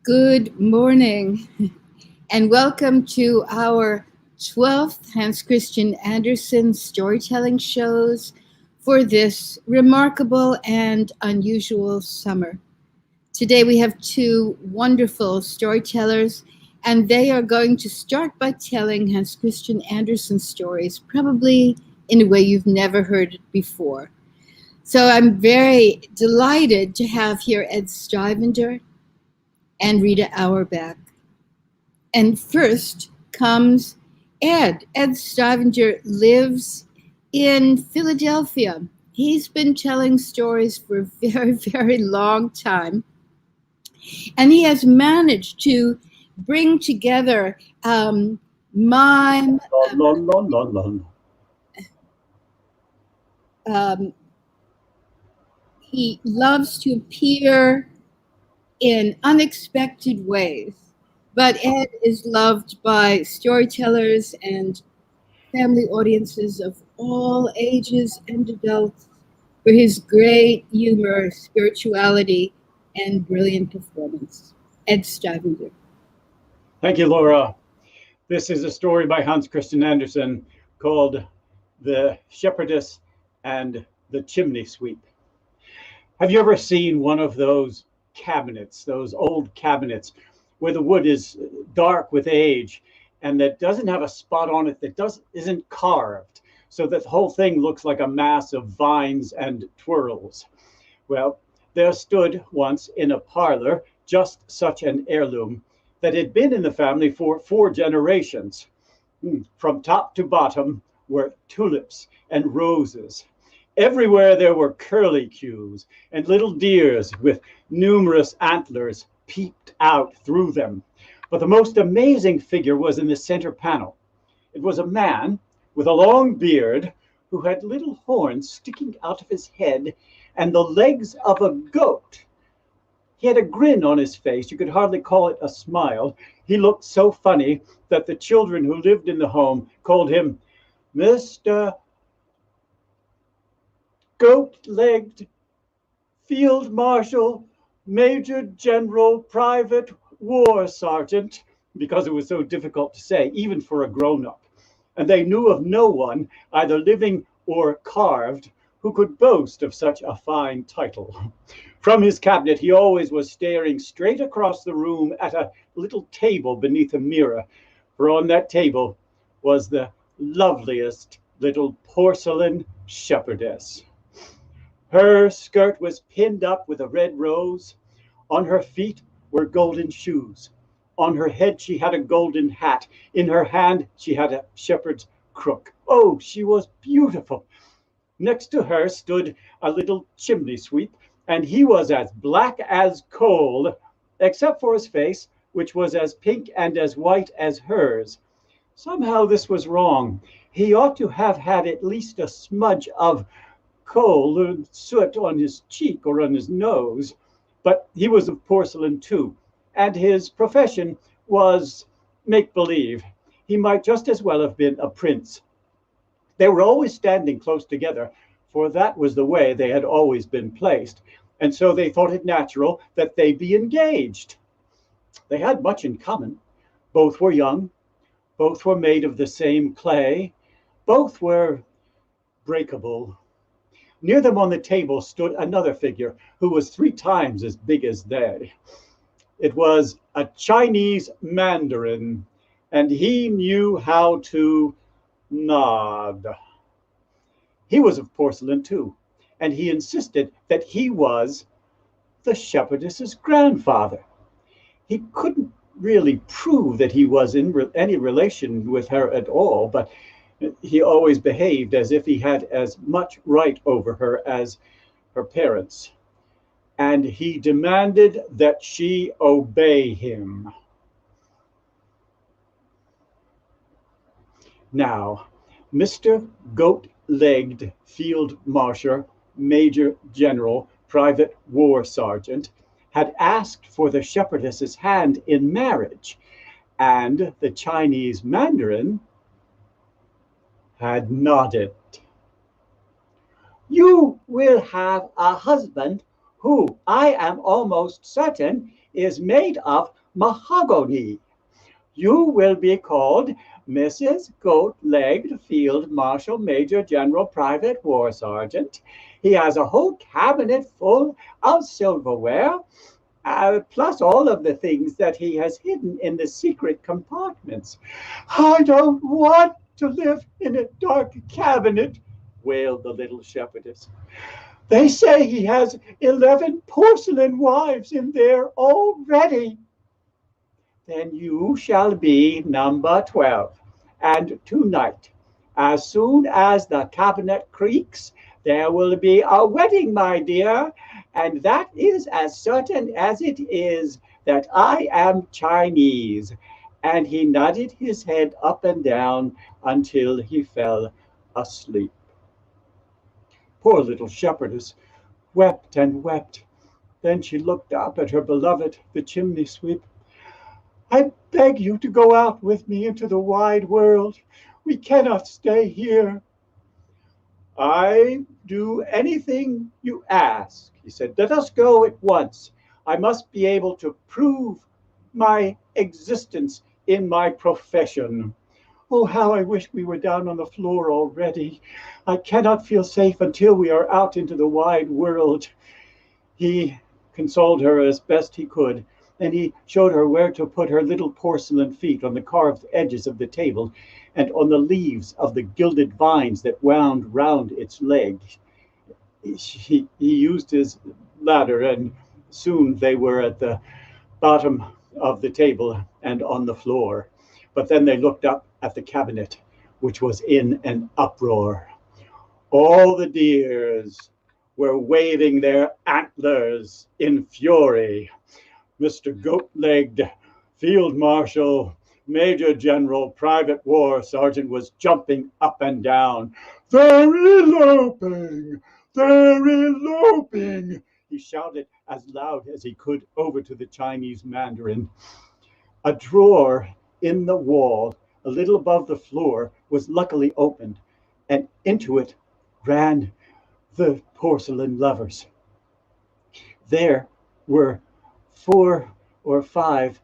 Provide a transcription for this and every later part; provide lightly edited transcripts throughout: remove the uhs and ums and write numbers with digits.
Good morning, and welcome to our 12th Hans Christian Andersen storytelling shows for this remarkable and unusual summer. Today we have two wonderful storytellers, and they are going to start by telling Hans Christian Andersen stories, probably in a way you've never heard it before. So I'm very delighted to have here Ed Stivender and Rita Auerbach. And first comes Ed. Ed Stivender lives in Philadelphia. He's been telling stories for a very, very long time. And he has managed to bring together mime. La, la, la, la, la. Um, he loves to appear in unexpected ways. But Ed is loved by storytellers and family audiences of all ages and adults for his great humor, spirituality, and brilliant performance. Ed Stivender. Thank you, Laura. This is a story by Hans Christian Andersen called The Shepherdess and the Chimney Sweep. Have you ever seen one of those cabinets, those old cabinets, where the wood is dark with age and that doesn't have a spot on it that isn't carved, so that the whole thing looks like a mass of vines and twirls? Well, there stood once in a parlor just such an heirloom that had been in the family for 4 generations. From top to bottom were tulips and roses. Everywhere there were curlicues, and little deers with numerous antlers peeped out through them. But the most amazing figure was in the center panel. It was a man with a long beard who had little horns sticking out of his head and the legs of a goat. He had a grin on his face. You could hardly call it a smile. He looked so funny that the children who lived in the home called him Mr. Goat-legged Field Marshal, Major General, Private War Sergeant, because it was so difficult to say, even for a grown-up. And they knew of no one, either living or carved, who could boast of such a fine title. From his cabinet, he always was staring straight across the room at a little table beneath a mirror, for on that table was the loveliest little porcelain shepherdess. Her skirt was pinned up with a red rose. On her feet were golden shoes. On her head she had a golden hat. In her hand she had a shepherd's crook. Oh, she was beautiful. Next to her stood a little chimney sweep, and he was as black as coal, except for his face, which was as pink and as white as hers. Somehow this was wrong. He ought to have had at least a smudge of coal or soot on his cheek or on his nose, but he was of porcelain too, and his profession was make-believe. He might just as well have been a prince. They were always standing close together, for that was the way they had always been placed, and so they thought it natural that they be engaged. They had much in common. Both were young, both were made of the same clay, both were breakable. Near them on the table stood another figure who was 3 times as big as they. It was a Chinese mandarin, and he knew how to nod. He was of porcelain too, and he insisted that he was the shepherdess's grandfather. He couldn't really prove that he was in any relation with her at all, but he always behaved as if he had as much right over her as her parents. And he demanded that she obey him. Now, Mr. Goat-legged Field Marshal, Major General, Private War Sergeant, had asked for the shepherdess's hand in marriage, and the Chinese mandarin had nodded. You will have a husband who I am almost certain is made of mahogany. You will be called Mrs. Goat-Legged Field Marshal Major General Private War Sergeant. He has a whole cabinet full of silverware, plus all of the things that he has hidden in the secret compartments. I don't want to live in a dark cabinet, wailed the little shepherdess. They say he has 11 porcelain wives in there already. Then you shall be number 12. And tonight, as soon as the cabinet creaks, there will be a wedding, my dear, and that is as certain as it is that I am Chinese. And he nodded his head up and down until he fell asleep. Poor little shepherdess wept and wept. Then she looked up at her beloved, the chimney sweep. I beg you to go out with me into the wide world. We cannot stay here. I do anything you ask, he said. Let us go at once. I must be able to prove my existence in my profession. Oh, how I wish we were down on the floor already. I cannot feel safe until we are out into the wide world. He consoled her as best he could, and he showed her where to put her little porcelain feet on the carved edges of the table and on the leaves of the gilded vines that wound round its legs. He used his ladder, and soon they were at the bottom of the table and on the floor. But then they looked up at the cabinet, which was in an uproar. All the deers were waving their antlers in fury. Mr. Goat-Legged Field Marshal Major General Private War Sergeant was jumping up and down. They're eloping! They're eloping! He shouted as loud as he could over to the Chinese Mandarin. A drawer in the wall, a little above the floor, was luckily opened, and into it ran the porcelain lovers. There were 4 or 5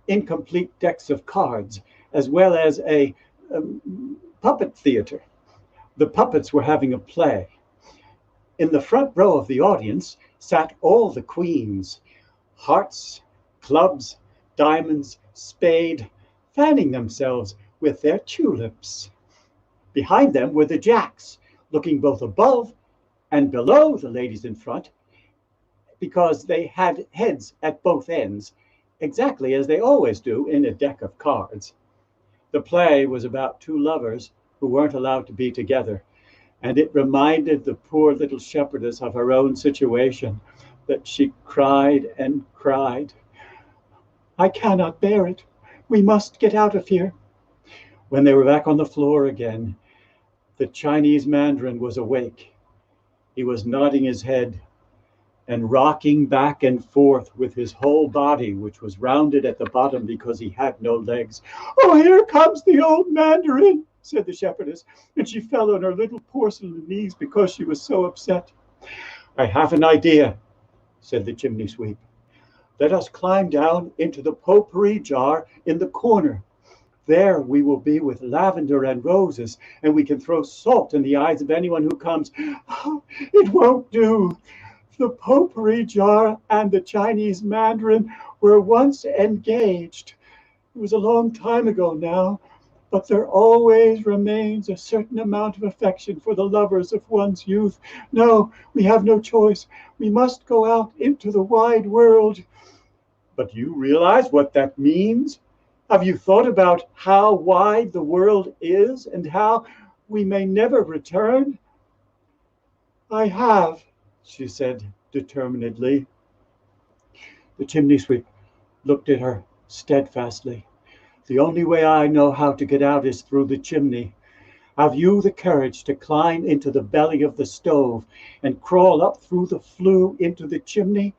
incomplete decks of cards, as well as a puppet theater. The puppets were having a play. In the front row of the audience sat all the queens, hearts, clubs, diamonds, spade, fanning themselves with their tulips. Behind them were the jacks, looking both above and below the ladies in front, because they had heads at both ends, exactly as they always do in a deck of cards. The play was about 2 lovers who weren't allowed to be together, and it reminded the poor little shepherdess of her own situation, that she cried and cried. I cannot bear it. We must get out of here. When they were back on the floor again, the Chinese Mandarin was awake. He was nodding his head and rocking back and forth with his whole body, which was rounded at the bottom because he had no legs. Oh, here comes the old Mandarin, said the shepherdess, and she fell on her little porcelain knees because she was so upset. I have an idea, said the chimney sweep. Let us climb down into the potpourri jar in the corner. There we will be with lavender and roses, and we can throw salt in the eyes of anyone who comes. Oh, it won't do. The potpourri jar and the Chinese Mandarin were once engaged. It was a long time ago now, but there always remains a certain amount of affection for the lovers of one's youth. No, we have no choice. We must go out into the wide world. But you realize what that means? Have you thought about how wide the world is and how we may never return? I have, she said determinedly. The chimney sweep looked at her steadfastly. The only way I know how to get out is through the chimney. Have you the courage to climb into the belly of the stove and crawl up through the flue into the chimney?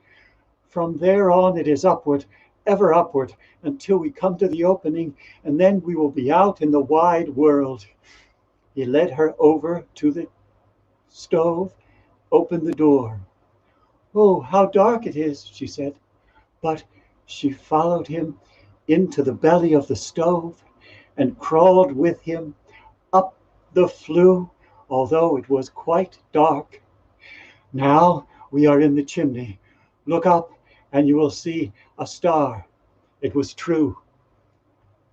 From there on it is upward, ever upward, until we come to the opening, and then we will be out in the wide world. He led her over to the stove, opened the door. "Oh, how dark it is," she said. But she followed him into the belly of the stove and crawled with him up the flue, although it was quite dark. "Now we are in the chimney. Look up, and you will see a star." It was true.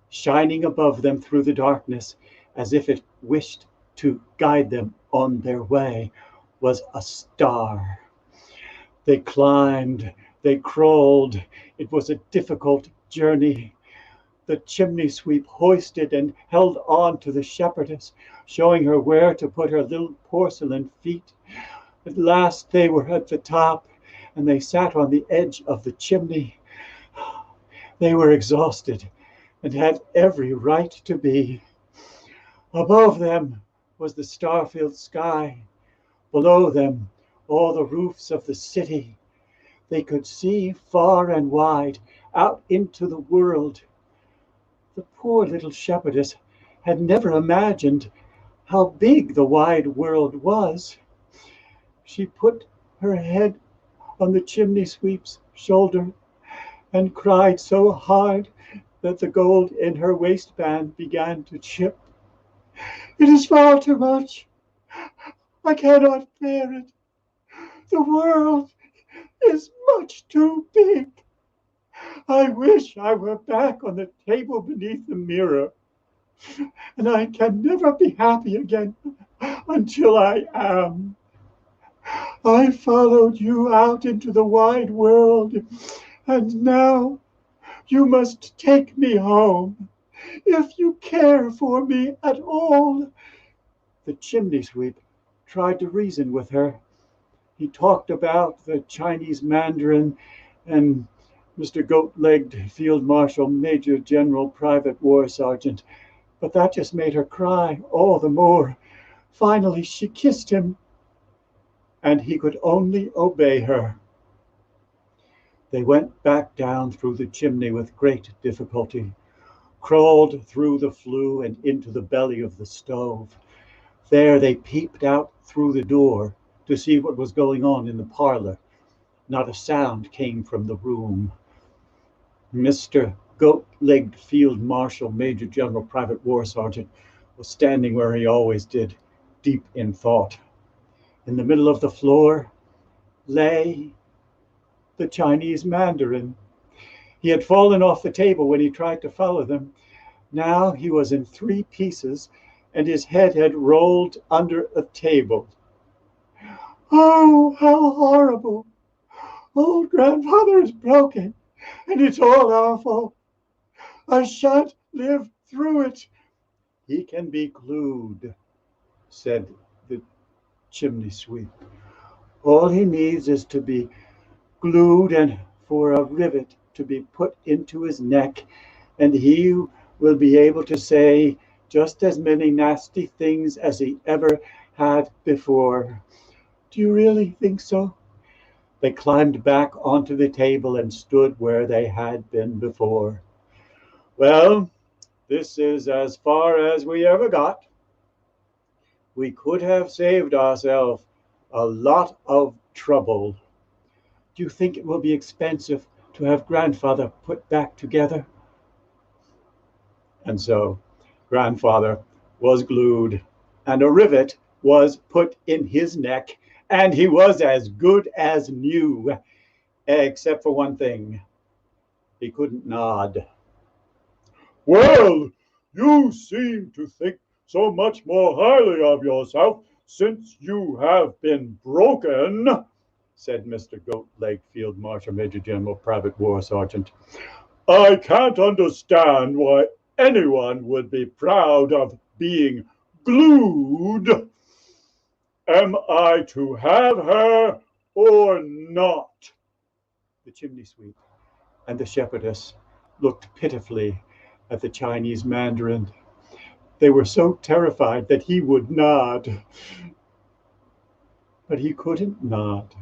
Shining above them through the darkness, as if it wished to guide them on their way, was a star. They climbed, they crawled. It was a difficult journey. The chimney sweep hoisted and held on to the shepherdess, showing her where to put her little porcelain feet. At last they were at the top, and they sat on the edge of the chimney. They were exhausted and had every right to be. Above them was the star-filled sky. Below them, all the roofs of the city. They could see far and wide out into the world. The poor little shepherdess had never imagined how big the wide world was. She put her head on the chimney sweep's shoulder and cried so hard that the gold in her waistband began to chip. "It is far too much. I cannot bear it. The world is much too big. I wish I were back on the table beneath the mirror, and I can never be happy again until I am. I followed you out into the wide world, and now you must take me home, if you care for me at all." The chimney sweep tried to reason with her. He talked about the Chinese Mandarin and Mr. Goat-legged Field Marshal, Major General, Private War Sergeant, but that just made her cry all the more. Finally, she kissed him, and he could only obey her. They went back down through the chimney with great difficulty, crawled through the flue and into the belly of the stove. There they peeped out through the door to see what was going on in the parlor. Not a sound came from the room. Mr. Goat-legged Field Marshal, Major General, Private War Sergeant, was standing where he always did, deep in thought. In the middle of the floor lay the Chinese Mandarin. He had fallen off the table when he tried to follow them. Now he was in 3 pieces, and his head had rolled under a table. "Oh, how horrible! Old grandfather is broken, and it's all our fault. I shan't live through it." "He can be glued," said the chimney sweep. "All he needs is to be glued and for a rivet to be put into his neck, and he will be able to say just as many nasty things as he ever had before." "Do you really think so?" They climbed back onto the table and stood where they had been before. "Well, this is as far as we ever got. We could have saved ourselves a lot of trouble. Do you think it will be expensive to have grandfather put back together?" And so grandfather was glued, and a rivet was put in his neck, and he was as good as new, except for one thing. He couldn't nod. "Well, you seem to think so much more highly of yourself since you have been broken," said Mr. Goat-legged Field Marshal, Major General, Private War Sergeant. "I can't understand why anyone would be proud of being glued. Am I to have her or not?" The chimney sweep and the shepherdess looked pitifully at the Chinese Mandarin. They were so terrified that he would nod. But he couldn't nod.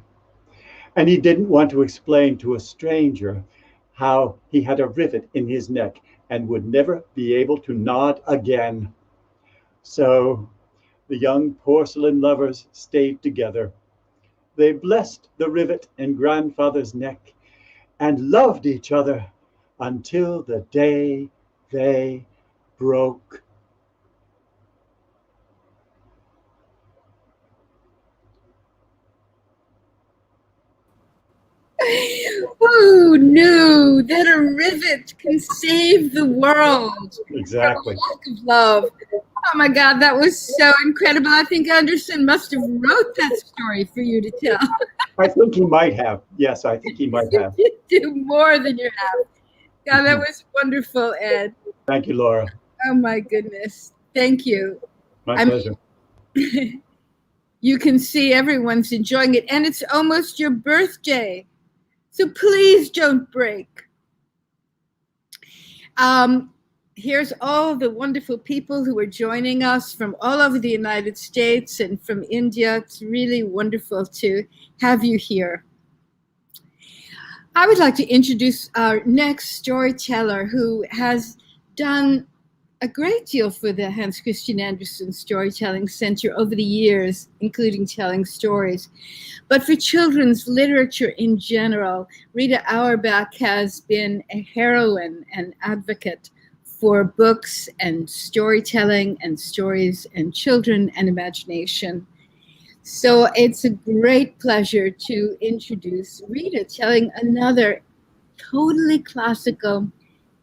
And he didn't want to explain to a stranger how he had a rivet in his neck and would never be able to nod again. So the young porcelain lovers stayed together. They blessed the rivet in grandfather's neck and loved each other until the day they broke. Who knew that a rivet can save the world Exactly. from lack of love? Oh my God, that was so incredible. I think Andersen must have wrote that story for you to tell. I think he might have. Yes, I think he might have. You do more than you have. God, that was wonderful, Ed. Thank you, Laura. Oh my goodness. Thank you. My pleasure. You can see everyone's enjoying it, and it's almost your birthday. So please don't break. Here's all the wonderful people who are joining us from all over the United States and from India. It's really wonderful to have you here. I would like to introduce our next storyteller who has done a great deal for the Hans Christian Andersen Storytelling Center over the years, including telling stories. But for children's literature in general, Rita Auerbach has been a heroine and advocate for books and storytelling and stories and children and imagination. So it's a great pleasure to introduce Rita telling another totally classical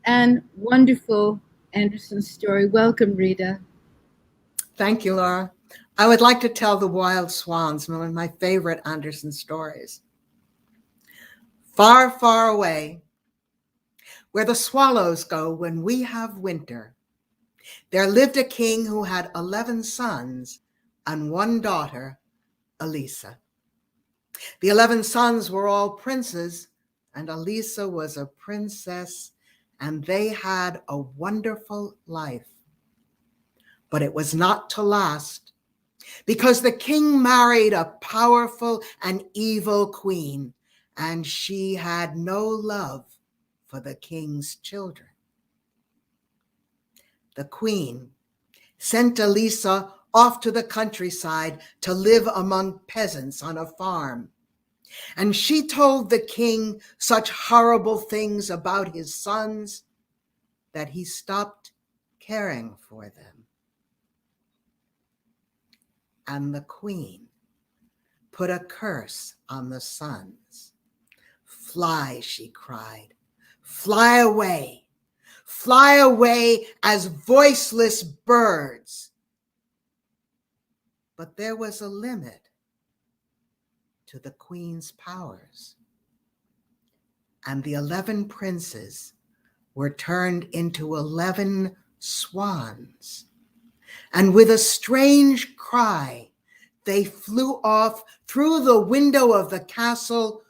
and wonderful Andersen story. Welcome, Rita. Thank you, Laura. I would like to tell the Wild Swans, one of my favorite Andersen stories. Far, far away, where the swallows go when we have winter, there lived a king who had 11 sons and one daughter, Elisa. The 11 sons were all princes, and Elisa was a princess, and they had a wonderful life. But it was not to last, because the king married a powerful and evil queen, and she had no love for the king's children. The queen sent Elisa off to the countryside to live among peasants on a farm. And she told the king such horrible things about his sons that he stopped caring for them. And the queen put a curse on the sons. Fly, she cried, fly away as voiceless birds. But there was a limit to the queen's powers. And the 11 princes were turned into 11 swans. And with a strange cry, they flew off through the window of the castle,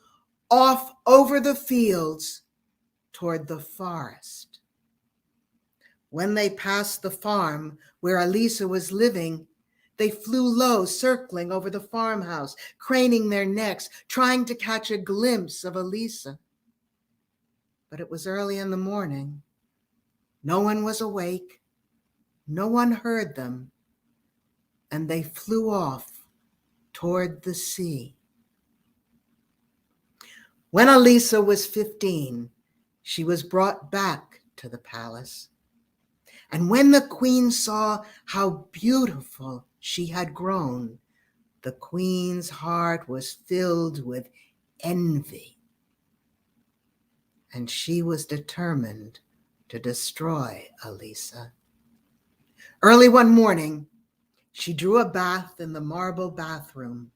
off over the fields toward the forest. When they passed the farm where Elisa was living, they flew low, circling over the farmhouse, craning their necks, trying to catch a glimpse of Elisa. But it was early in the morning. No one was awake. No one heard them, and they flew off toward the sea. When Elisa was 15, she was brought back to the palace. And when the queen saw how beautiful she had grown, the queen's heart was filled with envy, and she was determined to destroy Elisa. Early one morning, she drew a bath in the marble bathroom,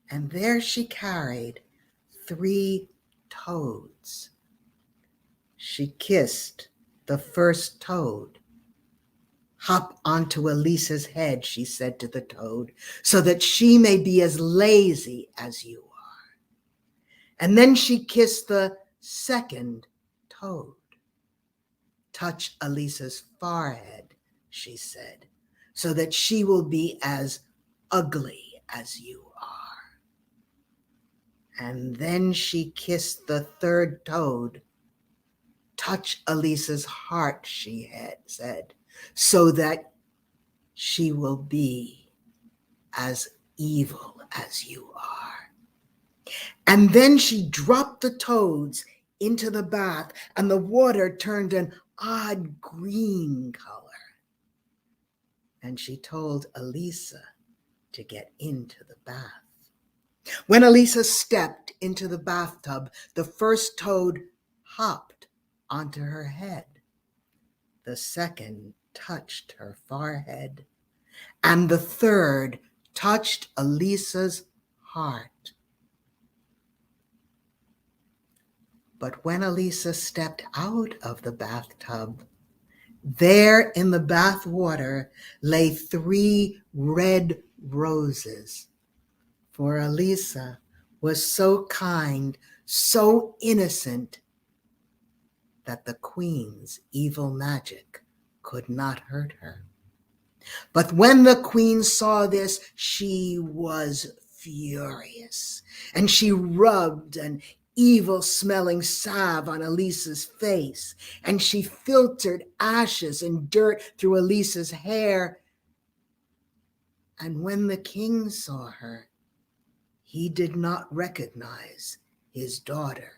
and there she carried 3 toads. She kissed the first toad. Hop onto Elisa's head, she said to the toad, so that she may be as lazy as you are. And then she kissed the second toad. Touch Elisa's forehead, she said, so that she will be as ugly as you are. And then she kissed the third toad. Touch Elisa's heart, she had said, so that she will be as evil as you are. And then she dropped the toads into the bath, and the water turned an odd green color. And she told Elisa to get into the bath. When Elisa stepped into the bathtub, the first toad hopped onto her head. The second touched her forehead, and the third touched Elisa's heart. But when Elisa stepped out of the bathtub, there in the bath water lay 3 red roses. For Elisa was so kind, so innocent, that the queen's evil magic could not hurt her. But when the queen saw this, she was furious, and she rubbed an evil-smelling salve on Elisa's face, and she filtered ashes and dirt through Elisa's hair. And when the king saw her, he did not recognize his daughter.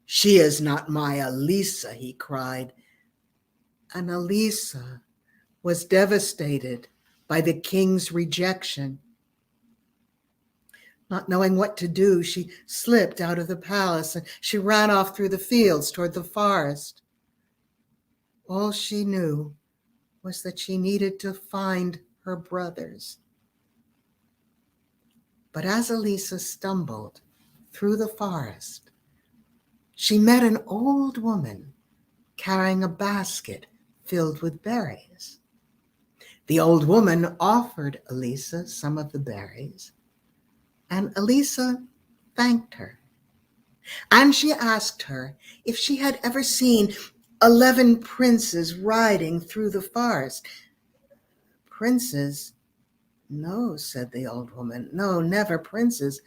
"She is not my Elisa," he cried. And Elisa was devastated by the king's rejection. Not knowing what to do, she slipped out of the palace and she ran off through the fields toward the forest. All she knew was that she needed to find her brothers. But as Elisa stumbled through the forest, she met an old woman carrying a basket filled with berries. The old woman offered Elisa some of the berries, and Elisa thanked her. And she asked her if she had ever seen 11 princes riding through the forest. "Princes? No," said the old woman. "No, never princes.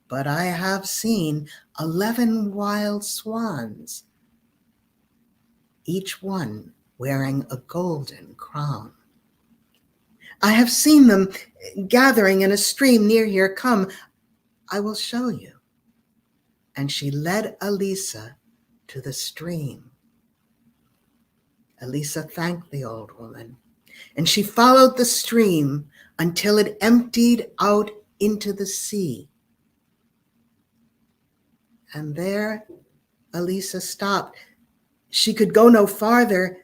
But I have seen 11 wild swans, each one wearing a golden crown. I have seen them gathering in a stream near here. Come, I will show you." And she led Elisa to the stream. Elisa thanked the old woman, and she followed the stream until it emptied out into the sea. And there Elisa stopped. She could go no farther.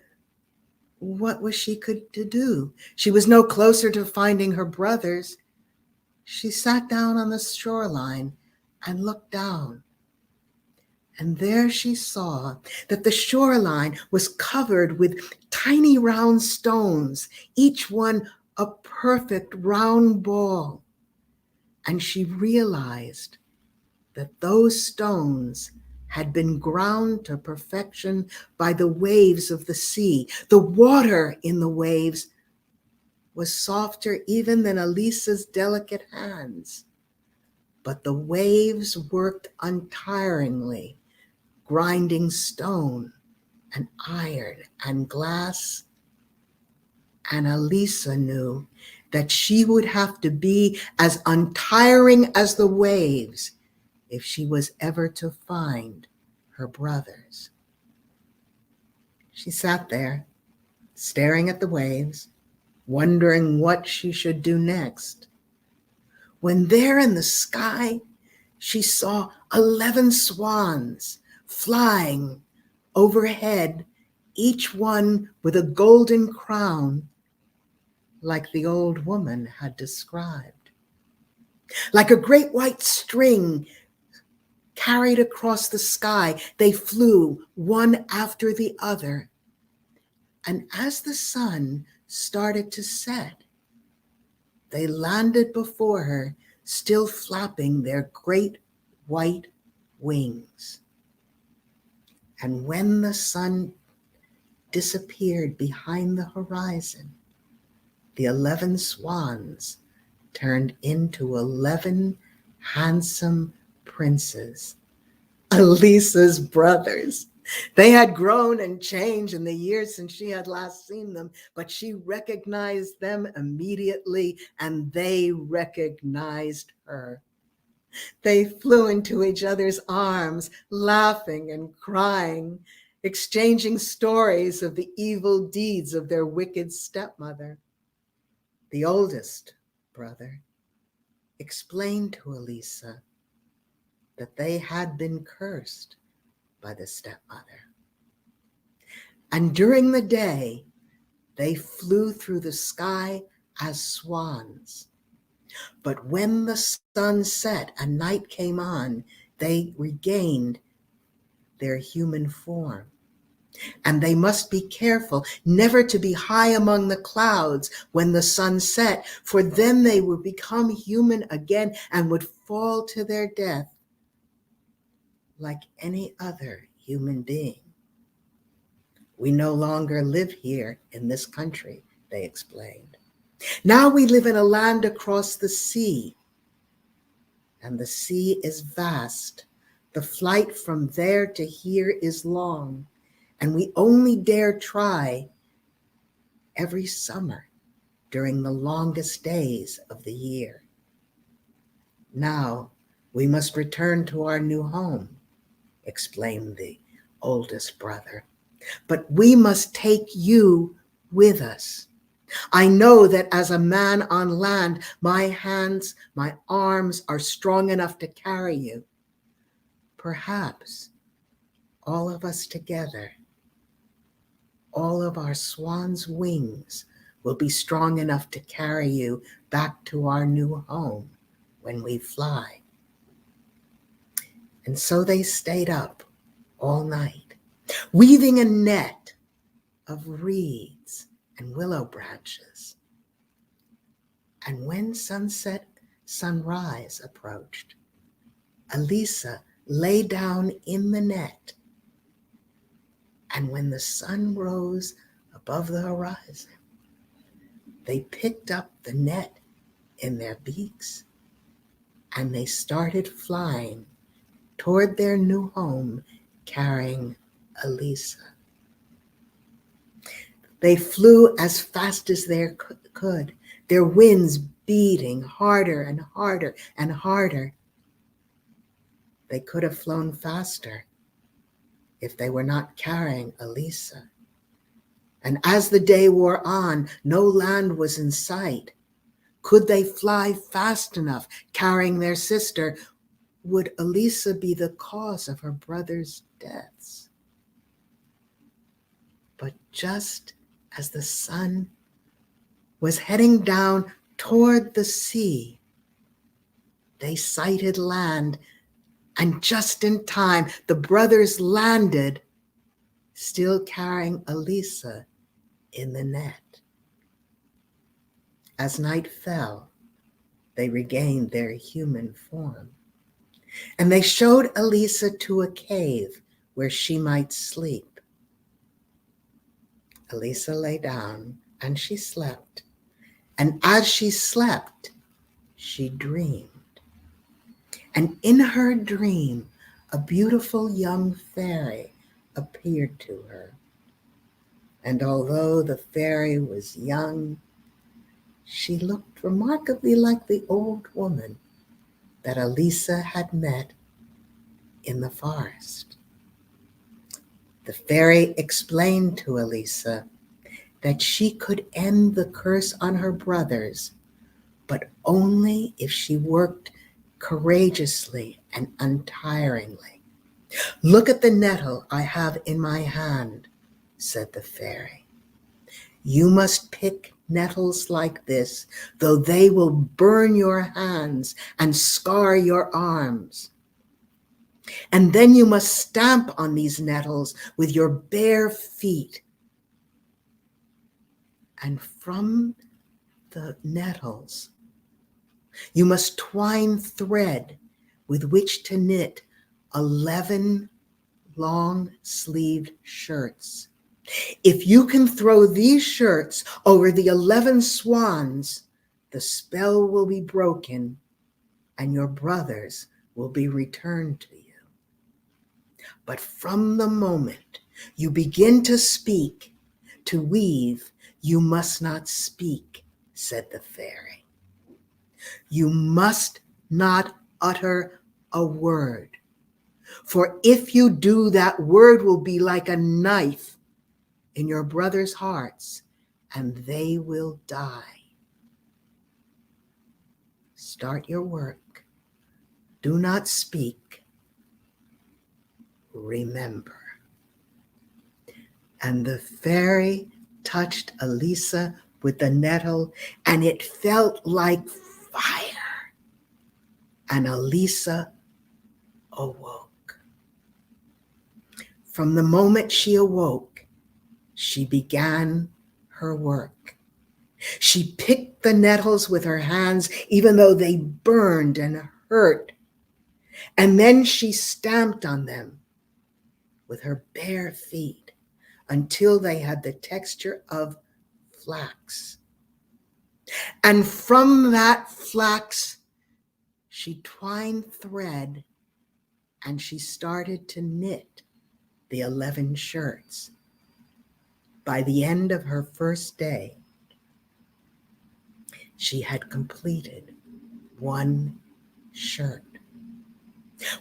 What was she to do? She was no closer to finding her brothers. She sat down on the shoreline and looked down. And there she saw that the shoreline was covered with tiny round stones, each one a perfect round ball. And she realized that those stones had been ground to perfection by the waves of the sea. The water in the waves was softer even than Elisa's delicate hands. But the waves worked untiringly, grinding stone and iron and glass. And Elisa knew that she would have to be as untiring as the waves if she was ever to find her brothers. She sat there, staring at the waves, wondering what she should do next, when there in the sky she saw 11 swans flying overhead, each one with a golden crown, like the old woman had described. Like a great white string carried across the sky, they flew one after the other. And as the sun started to set, they landed before her, still flapping their great white wings. And when the sun disappeared behind the horizon, the 11 swans turned into 11 handsome princes, Elisa's brothers. They had grown and changed in the years since she had last seen them, but she recognized them immediately, and they recognized her. They flew into each other's arms, laughing and crying, exchanging stories of the evil deeds of their wicked stepmother. The oldest brother explained to Elisa that they had been cursed by the stepmother. And during the day, they flew through the sky as swans. But when the sun set and night came on, they regained their human form. And they must be careful never to be high among the clouds when the sun set, for then they would become human again and would fall to their death like any other human being. We no longer live here in this country, they explained. Now we live in a land across the sea, and the sea is vast. The flight from there to here is long, and we only dare try every summer during the longest days of the year. Now we must return to our new home, explained the oldest brother. But we must take you with us. I know that as a man on land, my hands, my arms are strong enough to carry you. Perhaps all of us together, all of our swan's wings will be strong enough to carry you back to our new home when we fly. And so they stayed up all night, weaving a net of reeds and willow branches. And when sunrise approached, Elisa lay down in the net. And when the sun rose above the horizon, they picked up the net in their beaks and they started flying toward their new home, carrying Elisa. They flew as fast as they could, their wings beating harder and harder and harder. They could have flown faster if they were not carrying Elisa. And as the day wore on, no land was in sight. Could they fly fast enough carrying their sister? Would Elisa be the cause of her brother's deaths? But just as the sun was heading down toward the sea, they sighted land, and just in time, the brothers landed, still carrying Elisa in the net. As night fell, they regained their human form, and they showed Elisa to a cave where she might sleep. Elisa lay down and she slept, and as she slept, she dreamed. And in her dream, a beautiful young fairy appeared to her. And although the fairy was young, she looked remarkably like the old woman that Elisa had met in the forest. The fairy explained to Elisa that she could end the curse on her brothers, but only if she worked courageously and untiringly. "Look at the nettle I have in my hand," said the fairy. "You must pick nettles like this, though they will burn your hands and scar your arms. And then you must stamp on these nettles with your bare feet. And from the nettles, you must twine thread with which to knit 11 long-sleeved shirts. If you can throw these shirts over the 11 swans, the spell will be broken and your brothers will be returned to you. But from the moment you begin to speak, to weave, you must not speak, said the fairy. You must not utter a word. For if you do, that word will be like a knife in your brothers' hearts, and they will die. Start your work. Do not speak. Remember. And the fairy touched Elisa with the nettle, and it felt like fire. And Elisa awoke. From the moment she awoke, she began her work. She picked the nettles with her hands, even though they burned and hurt. And then she stamped on them with her bare feet until they had the texture of flax. And from that flax, she twined thread and she started to knit the 11 shirts. By the end of her first day, she had completed 1 shirt.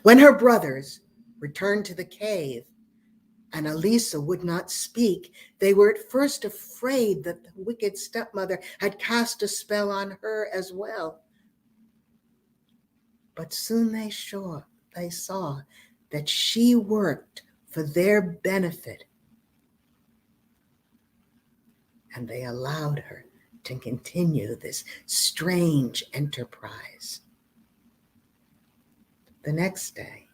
When her brothers returned to the cave and Elisa would not speak, they were at first afraid that the wicked stepmother had cast a spell on her as well. But soon they saw that she worked for their benefit, and they allowed her to continue this strange enterprise. The next day,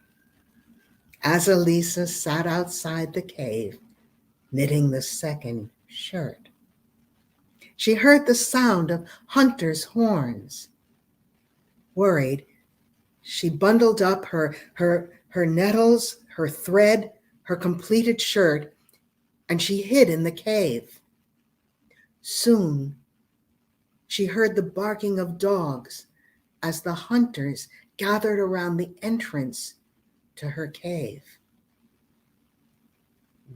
as Elisa sat outside the cave knitting the 2nd shirt, she heard the sound of hunters' horns. Worried, she bundled up her nettles, her thread, her completed shirt, and she hid in the cave. Soon, she heard the barking of dogs as the hunters gathered around the entrance to her cave.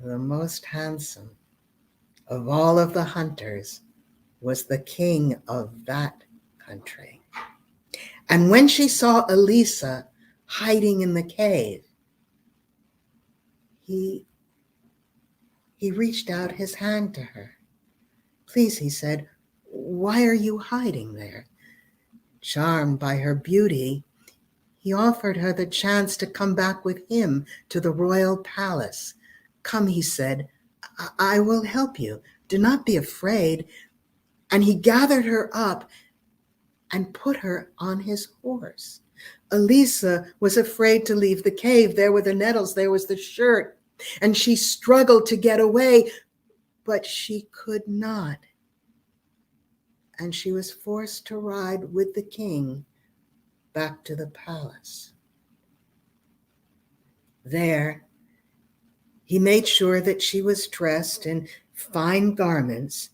The most handsome of all of the hunters was the king of that country. And when she saw Elisa hiding in the cave, he reached out his hand to her. Please, he said, why are you hiding there? Charmed by her beauty, he offered her the chance to come back with him to the royal palace. Come, he said, I will help you. Do not be afraid. And he gathered her up and put her on his horse. Elisa was afraid to leave the cave. There were the nettles, there was the shirt, and she struggled to get away, but she could not. And she was forced to ride with the king back to the palace. There, he made sure that she was dressed in fine garments,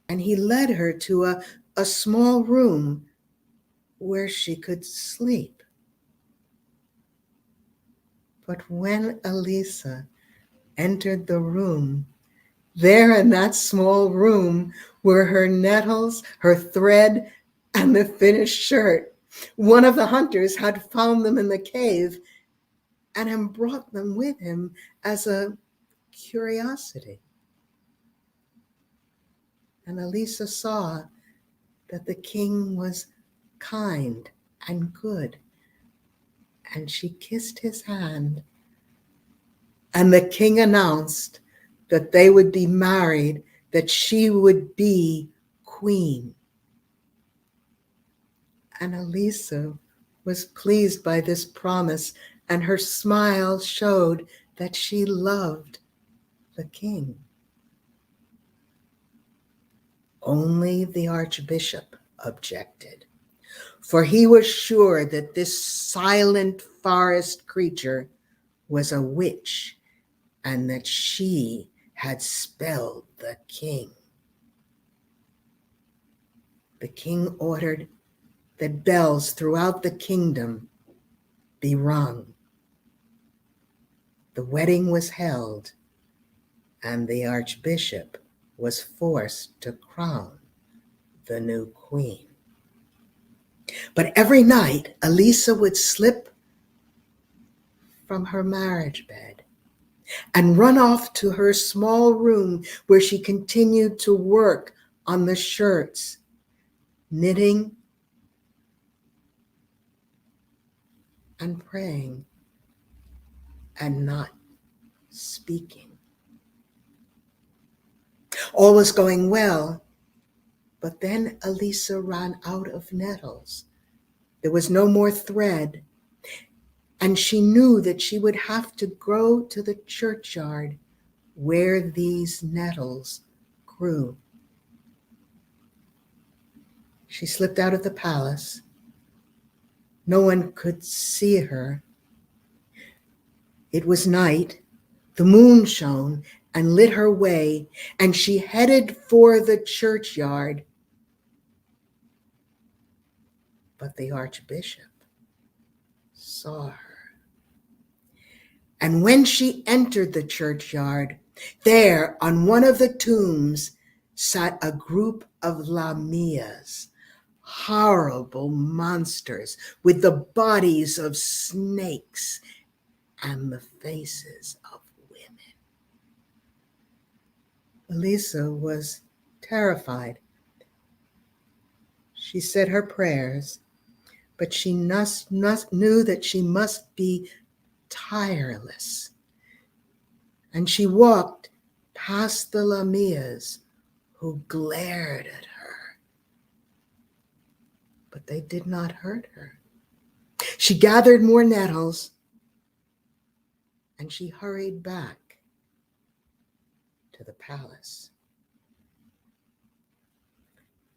and he led her to a small room where she could sleep. But when Elisa entered the room, there in that small room were her nettles, her thread, and the finished shirt. One of the hunters had found them in the cave and had brought them with him as a curiosity. And Elisa saw that the king was kind and good, and she kissed his hand. And the king announced that they would be married, that she would be queen. And Elisa was pleased by this promise, and her smile showed that she loved the king. Only the archbishop objected, for he was sure that this silent forest creature was a witch and that she had spelled the king. The king ordered that bells throughout the kingdom be rung. The wedding was held, and the archbishop was forced to crown the new queen. But every night, Elisa would slip from her marriage bed and run off to her small room where she continued to work on the shirts, knitting and praying and not speaking. All was going well, but then Elisa ran out of nettles. There was no more thread, and she knew that she would have to go to the churchyard where these nettles grew. She slipped out of the palace. No one could see her. It was night. The moon shone and lit her way, and she headed for the churchyard. But the archbishop saw her. And when she entered the churchyard, there on one of the tombs sat a group of Lamias, horrible monsters with the bodies of snakes and the faces of women. Elisa was terrified. She said her prayers, but she knew that she must be tireless. And she walked past the Lamias, who glared at her. But they did not hurt her. She gathered more nettles, and she hurried back to the palace.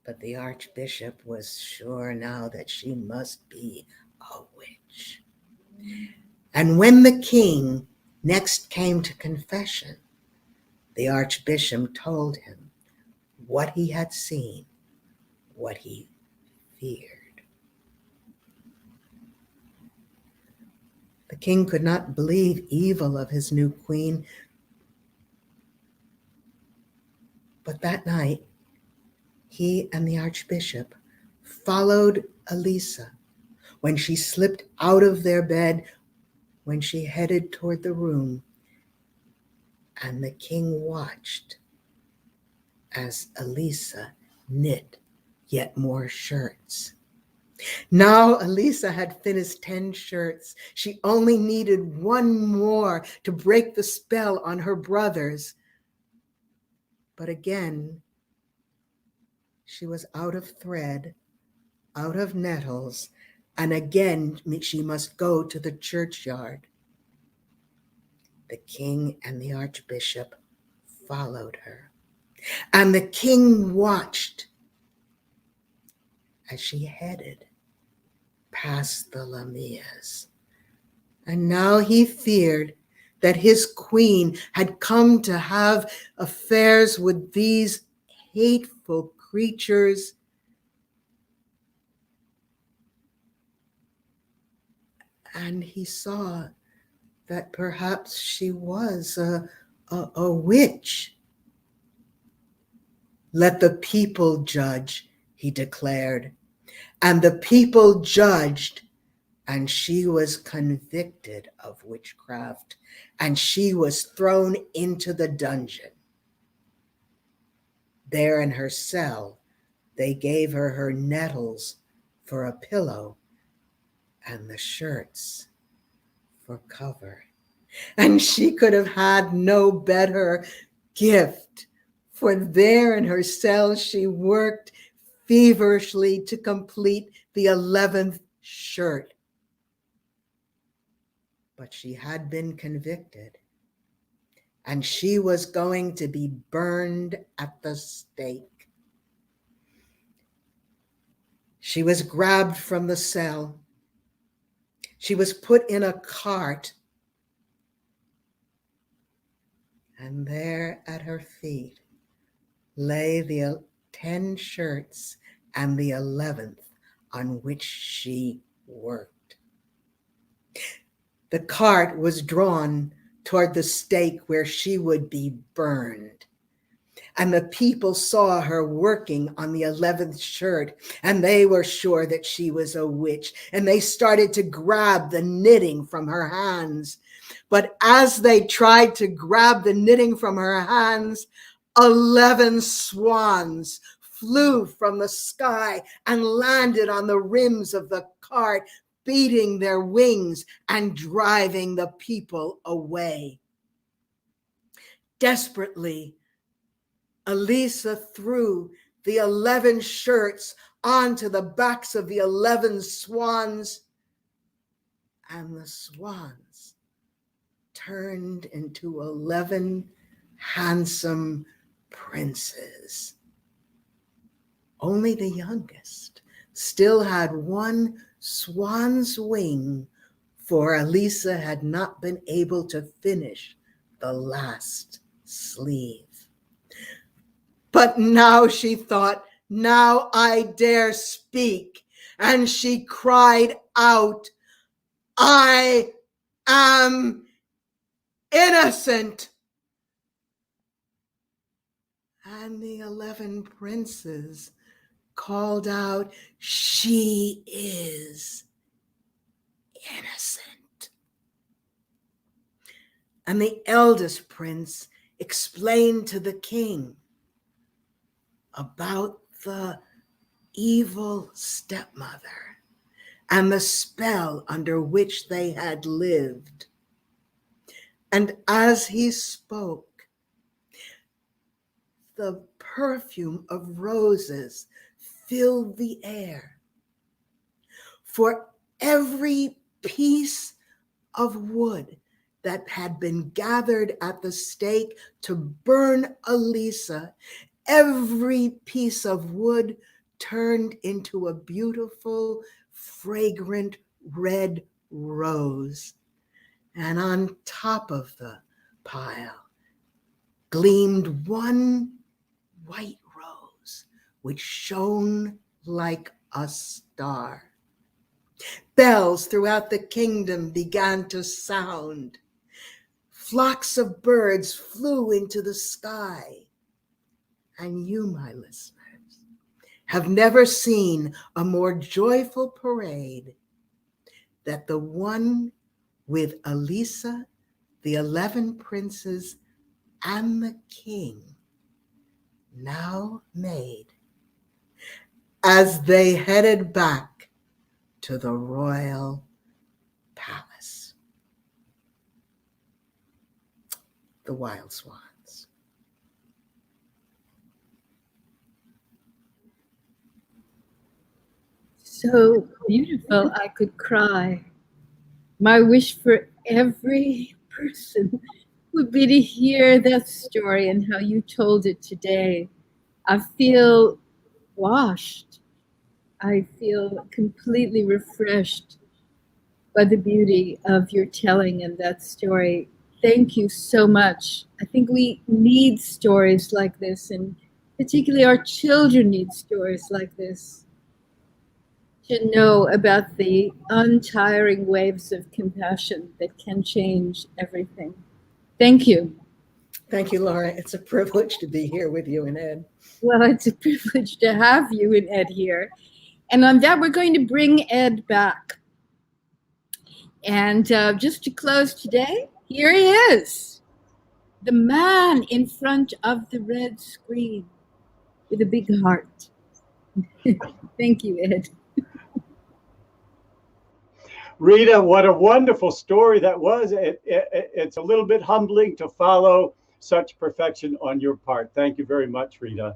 But the archbishop was sure now that she must be a witch. And when the king next came to confession, the archbishop told him what he had seen, what he feared. The king could not believe evil of his new queen. But that night, he and the archbishop followed Elisa when she slipped out of their bed, when she headed toward the room, and the king watched as Elisa knit yet more shirts. Now Elisa had finished 10 shirts. She only needed one more to break the spell on her brothers. But again, she was out of thread, out of nettles, and again she must go to the churchyard. The king and the archbishop followed her, and the king watched as she headed past the Lamias. And now he feared that his queen had come to have affairs with these hateful creatures. And he saw that perhaps she was a witch. Let the people judge, he declared. And the people judged, and she was convicted of witchcraft, and she was thrown into the dungeon. There in her cell, they gave her her nettles for a pillow and the shirts for cover. And she could have had no better gift, for there in her cell she worked feverishly to complete the 11th shirt. But she had been convicted, and she was going to be burned at the stake. She was grabbed from the cell. She was put in a cart, and there at her feet lay the 10 shirts and the 11th on which she worked. The cart was drawn toward the stake where she would be burned. And the people saw her working on the 11th shirt, and they were sure that she was a witch, and they started to grab the knitting from her hands. But as they tried to grab the knitting from her hands, 11 swans flew from the sky and landed on the rims of the cart, beating their wings and driving the people away. Desperately, Elisa threw the 11 shirts onto the backs of the 11 swans, and the swans turned into 11 handsome princes. Only the youngest still had one swan's wing, for Elisa had not been able to finish the last sleeve. But now she thought, now I dare speak. And she cried out, I am innocent. And the 11 princes called out, she is innocent. And the eldest prince explained to the king about the evil stepmother and the spell under which they had lived. And as he spoke, the perfume of roses filled the air. For every piece of wood that had been gathered at the stake to burn Elisa, every piece of wood turned into a beautiful, fragrant red rose. And on top of the pile gleamed one white rose, which shone like a star. Bells throughout the kingdom began to sound. Flocks of birds flew into the sky. And you, my listeners, have never seen a more joyful parade than the one with Elisa, the 11 princes, and the king now made as they headed back to the royal palace. The Wild Swans. So beautiful, I could cry. My wish for every person would be to hear that story and how you told it today. I feel washed. I feel completely refreshed by the beauty of your telling and that story. Thank you so much. I think we need stories like this, and particularly our children need stories like this to know about the untiring waves of compassion that can change everything. Thank you. Thank you, Laura. It's a privilege to be here with you and Ed. Well, it's a privilege to have you and Ed here. And on that, we're going to bring Ed back. And just to close today, here he is, the man in front of the red screen with a big heart. Thank you, Ed. Rita, what a wonderful story that was. It's a little bit humbling to follow such perfection on your part. Thank you very much, Rita.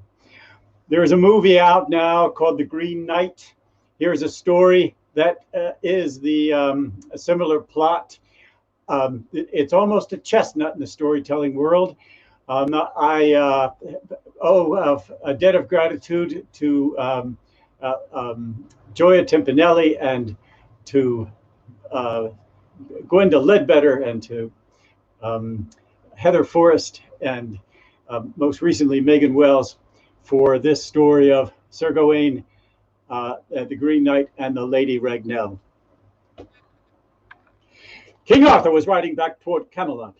There's a movie out now called The Green Knight. Here's a story that is a similar plot. It's almost a chestnut in the storytelling world. I owe a debt of gratitude to Gioia Timpanelli and to Gwenda Ledbetter and to Heather Forrest and most recently Megan Wells for this story of Sir Gawain, the Green Knight, and the Lady Ragnell. King Arthur was riding back toward Camelot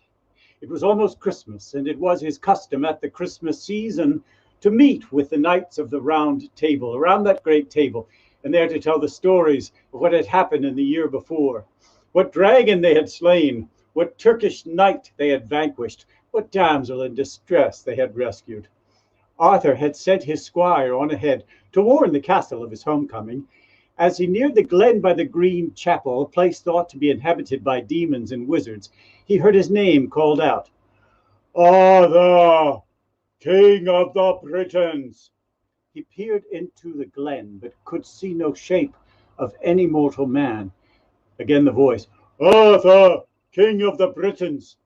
It was almost Christmas, and it was his custom at the Christmas season to meet with the knights of the Round Table, around that great table, and there to tell the stories of what had happened in the year before, what dragon they had slain, what Turkish knight they had vanquished, what damsel in distress they had rescued. Arthur had sent his squire on ahead to warn the castle of his homecoming. As he neared the glen by the green chapel, a place thought to be inhabited by demons and wizards, he heard his name called out. Arthur, King of the Britons! He peered into the glen, but could see no shape of any mortal man. Again the voice, Arthur, King of the Britons!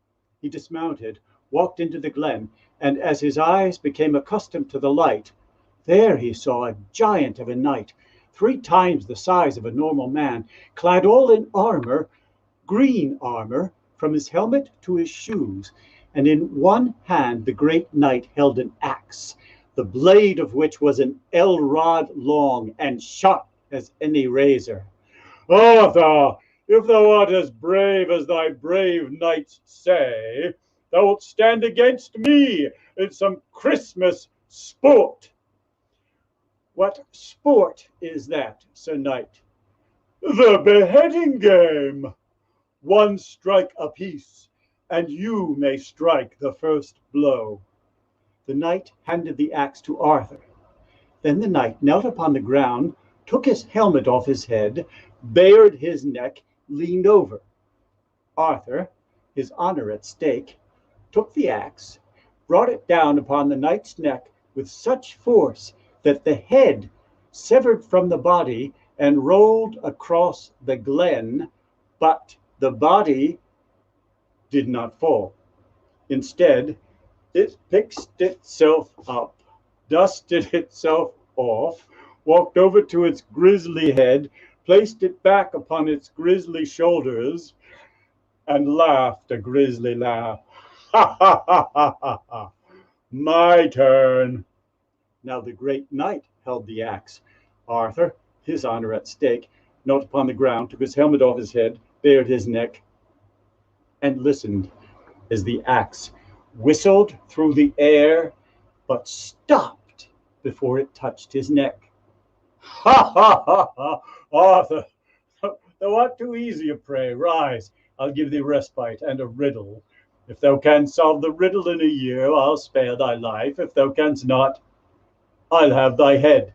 He dismounted, walked into the glen, and as his eyes became accustomed to the light, there he saw a giant of a knight, 3 times the size of a normal man, clad all in armor, green armor, from his helmet to his shoes, and in one hand the great knight held an axe, the blade of which was an ell-rod long and sharp as any razor. Arthur, if thou art as brave as thy brave knights say, thou wilt stand against me in some Christmas sport. What sport is that, Sir Knight? The beheading game. 1 strike apiece, and you may strike the first blow. The knight handed the axe to Arthur. Then the knight knelt upon the ground, took his helmet off his head, bared his neck, leaned over. Arthur, his honor at stake, took the axe, brought it down upon the knight's neck with such force that the head severed from the body and rolled across the glen, but the body did not fall. Instead, it picked itself up, dusted itself off, walked over to its grisly head, placed it back upon its grisly shoulders, and laughed a grisly laugh. Ha ha ha ha ha ha! My turn. Now the great knight held the axe. Arthur, his honor at stake, knelt upon the ground, took his helmet off his head, bared his neck, and listened as the axe whistled through the air, but stopped before it touched his neck. Ha ha ha ha! Arthur, thou art too easy a prey. Rise, I'll give thee respite and a riddle. If thou canst solve the riddle in a year, I'll spare thy life. If thou canst not, I'll have thy head.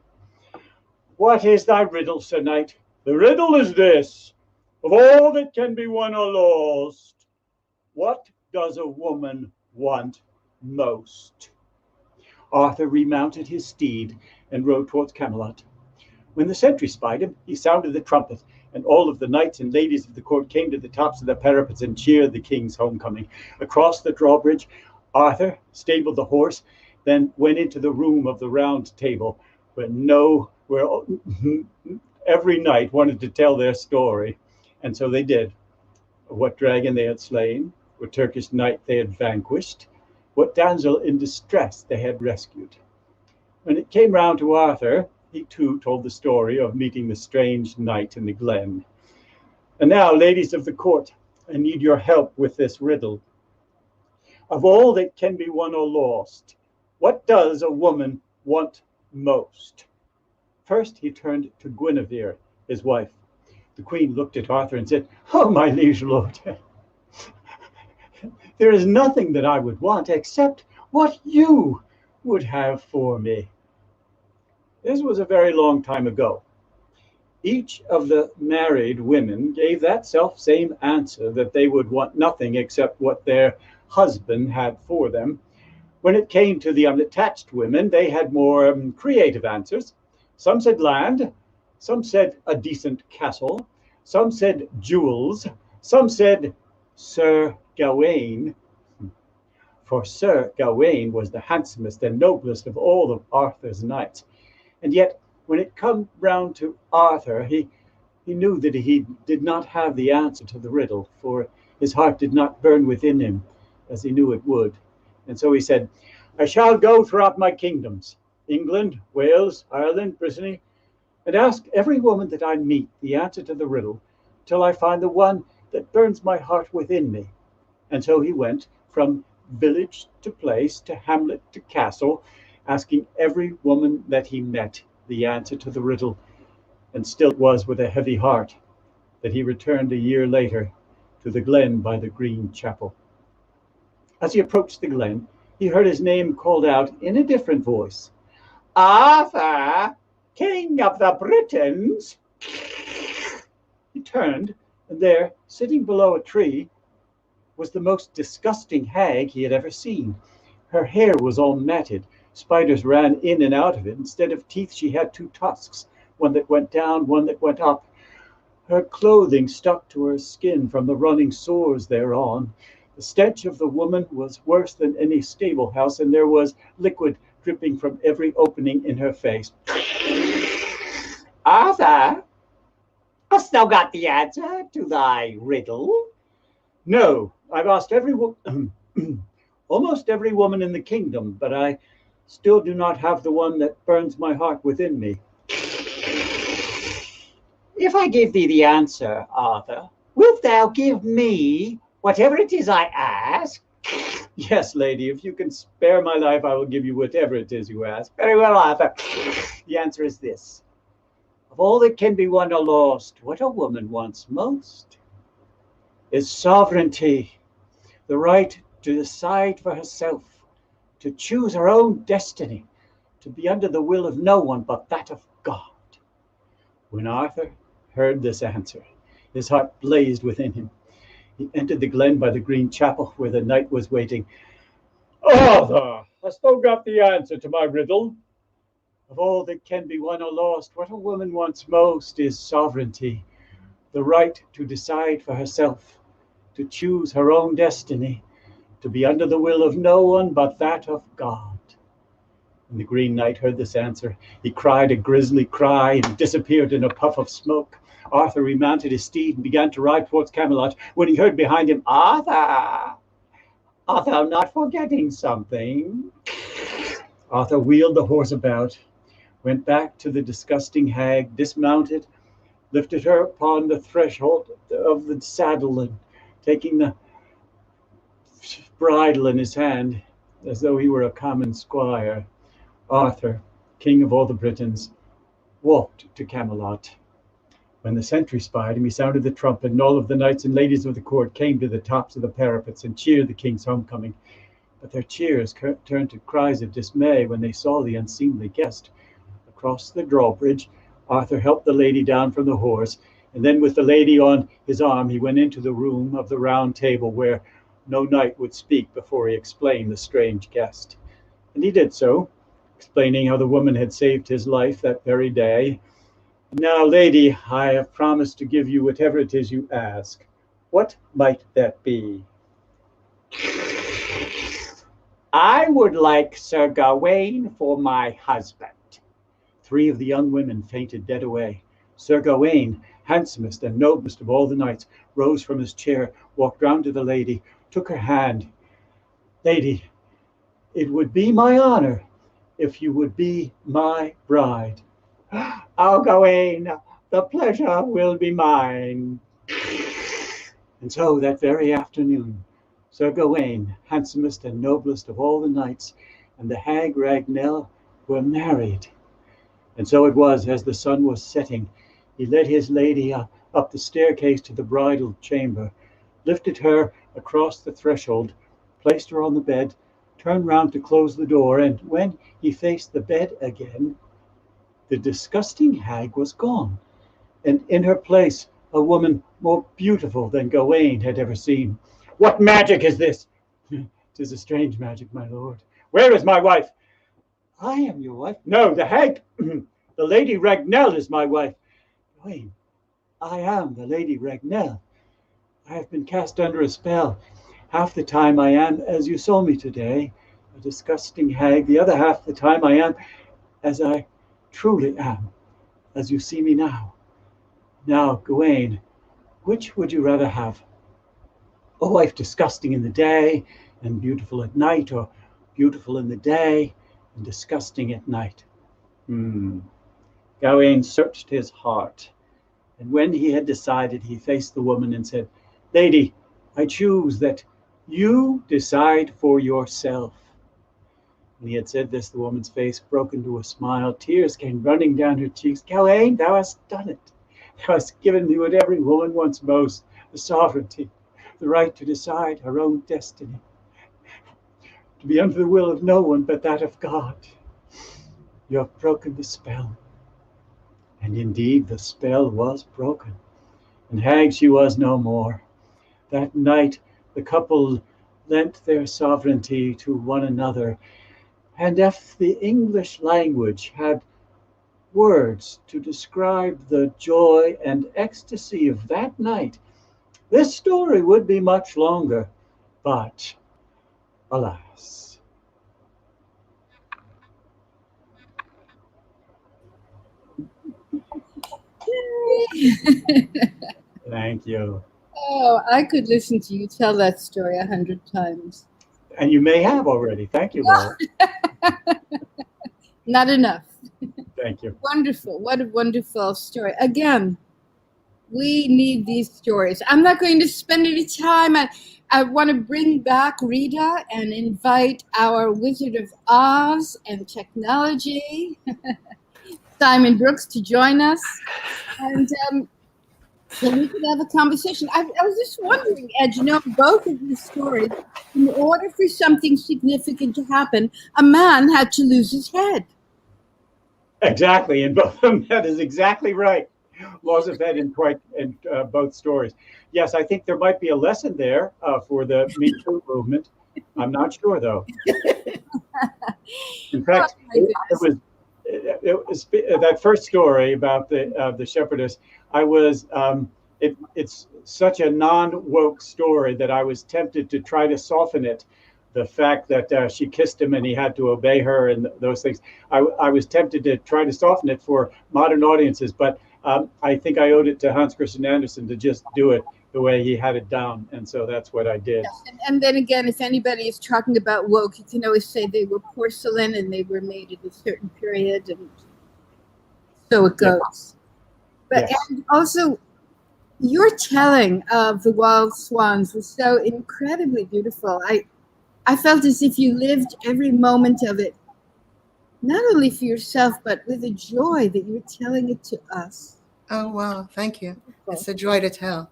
What is thy riddle, Sir Knight? The riddle is this. Of all that can be won or lost, what does a woman want most? Arthur remounted his steed and rode towards Camelot. When the sentry spied him, he sounded the trumpet, and all of the knights and ladies of the court came to the tops of the parapets and cheered the king's homecoming. Across the drawbridge, Arthur stabled the horse, then went into the room of the Round Table, where every knight wanted to tell their story, and so they did. What dragon they had slain, what Turkish knight they had vanquished, what damsel in distress they had rescued. When it came round to Arthur, he too told the story of meeting the strange knight in the glen. And now, ladies of the court, I need your help with this riddle. Of all that can be won or lost, what does a woman want most? First he turned to Guinevere, his wife. The queen looked at Arthur and said, Oh, my liege lord, there is nothing that I would want except what you would have for me. This was a very long time ago. Each of the married women gave that self-same answer, that they would want nothing except what their husband had for them. When it came to the unattached women, they had more creative answers. Some said land, some said a decent castle, some said jewels, some said Sir Gawain, for Sir Gawain was the handsomest and noblest of all of Arthur's knights. And yet, when it come round to Arthur, he knew that he did not have the answer to the riddle, for his heart did not burn within him as he knew it would. And so he said, I shall go throughout my kingdoms, England, Wales, Ireland, Brittany, and ask every woman that I meet the answer to the riddle, till I find the one that burns my heart within me. And so he went from village to place, to hamlet to castle, asking every woman that he met the answer to the riddle, and still it was with a heavy heart that he returned a year later to the glen by the green chapel. As he approached the glen, he heard his name called out in a different voice. Arthur, King of the Britons. He turned, and there, sitting below a tree, was the most disgusting hag he had ever seen. Her hair was all matted. Spiders ran in and out of it. Instead of teeth, she had two tusks, one that went down, one that went up. Her clothing stuck to her skin from the running sores thereon. The stench of the woman was worse than any stable house, and there was liquid dripping from every opening in her face. Arthur, hast thou got the answer to thy riddle? No, I've asked almost every woman in the kingdom, but I still do not have the one that burns my heart within me. If I give thee the answer, Arthur, wilt thou give me whatever it is I ask? Yes, lady, if you can spare my life, I will give you whatever it is you ask. Very well, Arthur. The answer is this. Of all that can be won or lost, what a woman wants most is sovereignty, the right to decide for herself, to choose her own destiny, to be under the will of no one but that of God. When Arthur heard this answer, his heart blazed within him. He entered the glen by the green chapel where the knight was waiting. Arthur, hast thou got the answer to my riddle? Of all that can be won or lost, what a woman wants most is sovereignty, the right to decide for herself, to choose her own destiny, to be under the will of no one but that of God. When the Green Knight heard this answer, he cried a grisly cry and disappeared in a puff of smoke. Arthur remounted his steed and began to ride towards Camelot, when he heard behind him, Arthur, art thou not forgetting something? Arthur wheeled the horse about, went back to the disgusting hag, dismounted, lifted her upon the threshold of the saddle, and taking the bridle in his hand, as though he were a common squire, Arthur, king of all the Britons, walked to Camelot. When the sentry spied him, he sounded the trumpet, and all of the knights and ladies of the court came to the tops of the parapets and cheered the king's homecoming. But their cheers turned to cries of dismay when they saw the unseemly guest. Across the drawbridge, Arthur helped the lady down from the horse, and then with the lady on his arm, he went into the room of the round table where no knight would speak before he explained the strange guest. And he did so, explaining how the woman had saved his life that very day. Now, lady, I have promised to give you whatever it is you ask. What might that be? I would like Sir Gawain for my husband. 3 of the young women fainted dead away. Sir Gawain, handsomest and noblest of all the knights, rose from his chair, walked round to the lady, took her hand. Lady, it would be my honor if you would be my bride. Oh, Gawain, the pleasure will be mine. And so that very afternoon, Sir Gawain, handsomest and noblest of all the knights, and the hag Ragnell were married. And so it was, as the sun was setting, he led his lady up the staircase to the bridal chamber, lifted her across the threshold, placed her on the bed, turned round to close the door, and when he faced the bed again, the disgusting hag was gone, and in her place a woman more beautiful than Gawain had ever seen. What magic is this? 'Tis a strange magic, my lord. Where is my wife? I am your wife. No, the hag, the Lady Ragnell is my wife. Gawain, I am the Lady Ragnell. I have been cast under a spell. Half the time I am as you saw me today, a disgusting hag. The other half the time I am as I truly am, as you see me now. Now, Gawain, which would you rather have? A wife disgusting in the day and beautiful at night, or beautiful in the day and disgusting at night? Gawain searched his heart, and when he had decided, he faced the woman and said, Lady, I choose that You decide for yourself. When he had said this, the woman's face broke into a smile. Tears came running down her cheeks. Gawain, thou hast done it. Thou hast given me what every woman wants most, the sovereignty, the right to decide her own destiny, to be under the will of no one but that of God. You have broken the spell. And indeed, the spell was broken, and hag she was no more. That night, the couple lent their sovereignty to one another. And if the English language had words to describe the joy and ecstasy of that night, this story would be much longer. But, alas. Thank you. Oh, I could listen to you tell that story 100 times. And you may have already. Thank you, Laura. Not enough. Thank you. Wonderful. What a wonderful story. Again, we need these stories. I'm not going to spend any time. I want to bring back Rita and invite our Wizard of Oz and technology, Simon Brooks, to join us. And so we could have a conversation. I was just wondering, Ed, both of these stories, in order for something significant to happen, a man had to lose his head. Exactly, and both of them, that is exactly right. Laws of head in both stories. Yes, I think there might be a lesson there for the Me Too movement. I'm not sure, though. In fact, it was that first story about the shepherdess. It's such a non-woke story that I was tempted to try to soften it. The fact that she kissed him and he had to obey her and those things. I was tempted to try to soften it for modern audiences, but I think I owed it to Hans Christian Andersen to just do it the way he had it down, and so that's what I did. Yes. And then again, if anybody is talking about woke, you can always say they were porcelain and they were made at a certain period, and so it goes. Yes. But Yes. And also, your telling of the Wild Swans was so incredibly beautiful. I felt as if you lived every moment of it, not only for yourself, but with a joy that you were telling it to us. Oh, well, thank you. It's a joy to tell.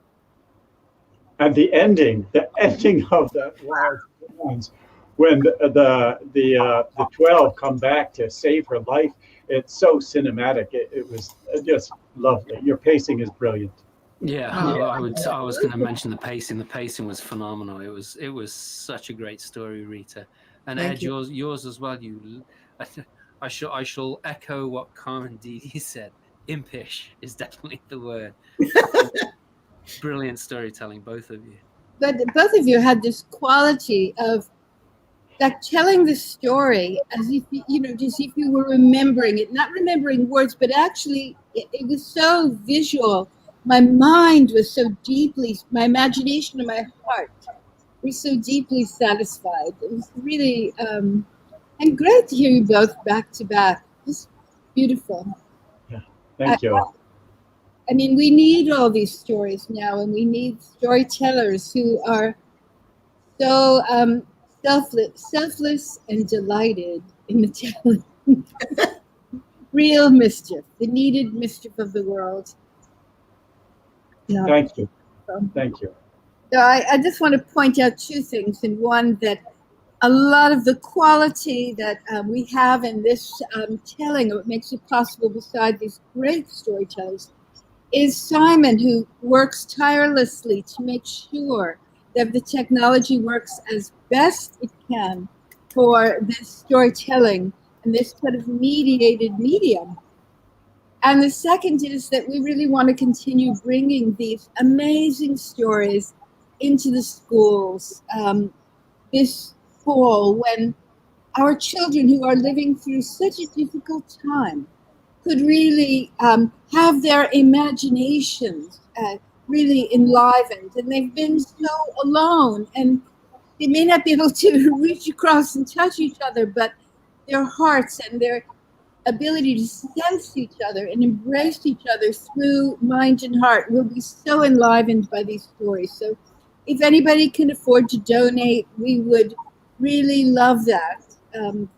And the ending of the Wild Swans, when the 12 come back to save her life, it's so cinematic. It was just lovely. Your pacing is brilliant. Yeah, I was going to mention the pacing. The pacing was phenomenal. It was such a great story, Rita, and Thank Ed, yours as well. I shall echo what Carmen Didi said. Impish is definitely the word. Brilliant storytelling, both of you. But both of you had this quality of like telling the story as if as if you were remembering it, not remembering words, but actually it was so visual. My mind was so deeply, my imagination and my heart were so deeply satisfied. It was really, and great to hear you both back to back. Just beautiful. Yeah, thank you. I mean, we need all these stories now, and we need storytellers who are so selfless and delighted in the telling. Real mischief, the needed mischief of the world. Yeah. Thank you. Thank you. So I just want to point out two things. And one, that a lot of the quality that we have in this telling, what makes it possible beside these great storytellers, is Simon, who works tirelessly to make sure that the technology works as best it can for this storytelling and this sort of mediated medium. And the second is that we really want to continue bringing these amazing stories into the schools this fall, when our children who are living through such a difficult time could really have their imaginations really enlivened. And they've been so alone, and they may not be able to reach across and touch each other, but their hearts and their ability to sense each other and embrace each other through mind and heart will be so enlivened by these stories. So if anybody can afford to donate, we would really love that.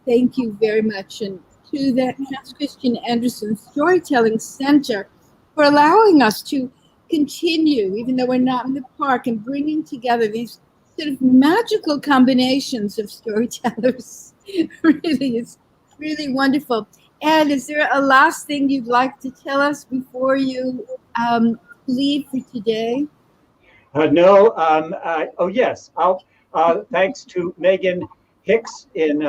Thank you very much. And to the Hans Christian Andersen Storytelling Center for allowing us to continue, even though we're not in the park, and bringing together these sort of magical combinations of storytellers. Really, it's really wonderful. And is there a last thing you'd like to tell us before you leave for today? No. Oh, yes. Thanks to Megan Hicks in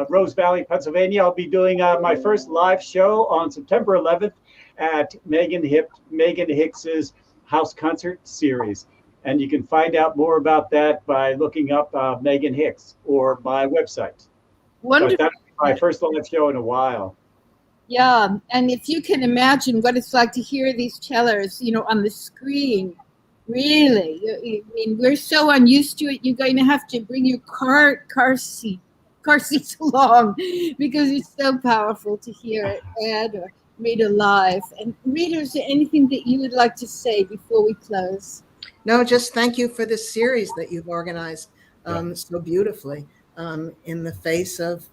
Rose Valley, Pennsylvania. I'll be doing my first live show on September 11th at Megan Hicks's House Concert Series. And you can find out more about that by looking up Megan Hicks or my website. Wonderful. But that's my first live show in a while. Yeah, and if you can imagine what it's like to hear these tellers, on the screen, really, I mean, we're so unused to it. You're going to have to bring your car seats along because it's so powerful to hear Ed or Rita live. And Rita, is there anything that you would like to say before we close? No, just thank you for this series that you've organized so beautifully in the face of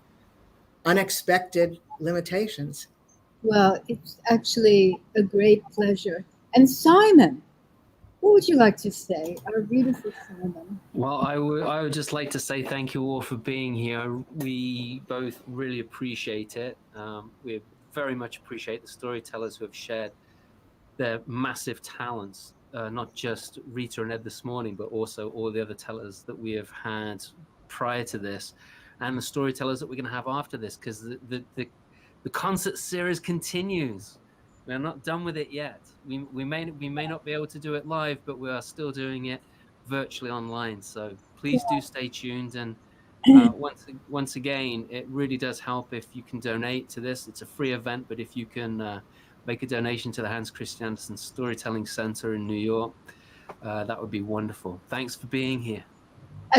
unexpected limitations. Well, it's actually a great pleasure. And Simon, what would you like to say? Our beautiful Simon. Well, I would just like to say thank you all for being here. We both really appreciate it. We very much appreciate the storytellers who have shared their massive talents, not just Rita and Ed this morning, but also all the other tellers that we have had prior to this, and the storytellers that we're going to have after this, because the concert series continues. We're not done with it yet. We may not be able to do it live, but we are still doing it virtually online. So please do stay tuned. And once again, it really does help if you can donate to this. It's a free event, but if you can make a donation to the Hans Christian Andersen Storytelling Center in New York, that would be wonderful. Thanks for being here.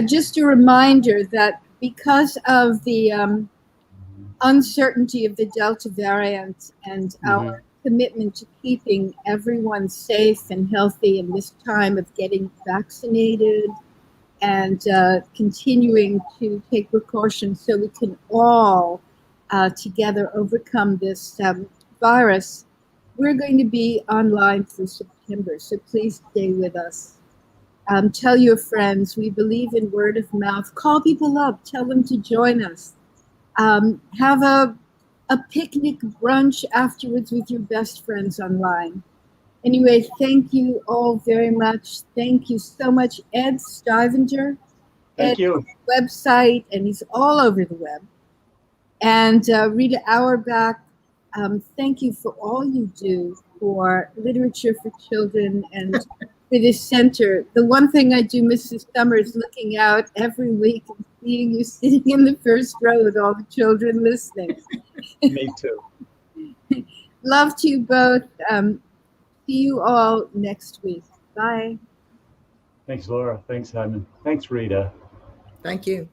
Just a reminder that because of the uncertainty of the Delta variant and our commitment to keeping everyone safe and healthy in this time of getting vaccinated and continuing to take precautions so we can all together overcome this virus, we're going to be online through September, so please stay with us. Tell your friends. We believe in word of mouth. Call people up. Tell them to join us. Have a picnic brunch afterwards with your best friends online. Anyway, thank you all very much. Thank you so much, Ed Stivender. Thank you. Website, and he's all over the web. And Rita Auerbach, thank you for all you do for literature for children and for this center. The one thing I do miss this summer is looking out every week and seeing you sitting in the first row with all the children listening. Me too. Love to you both. See you all next week. Bye. Thanks, Laura. Thanks, Simon. Thanks, Rita. Thank you.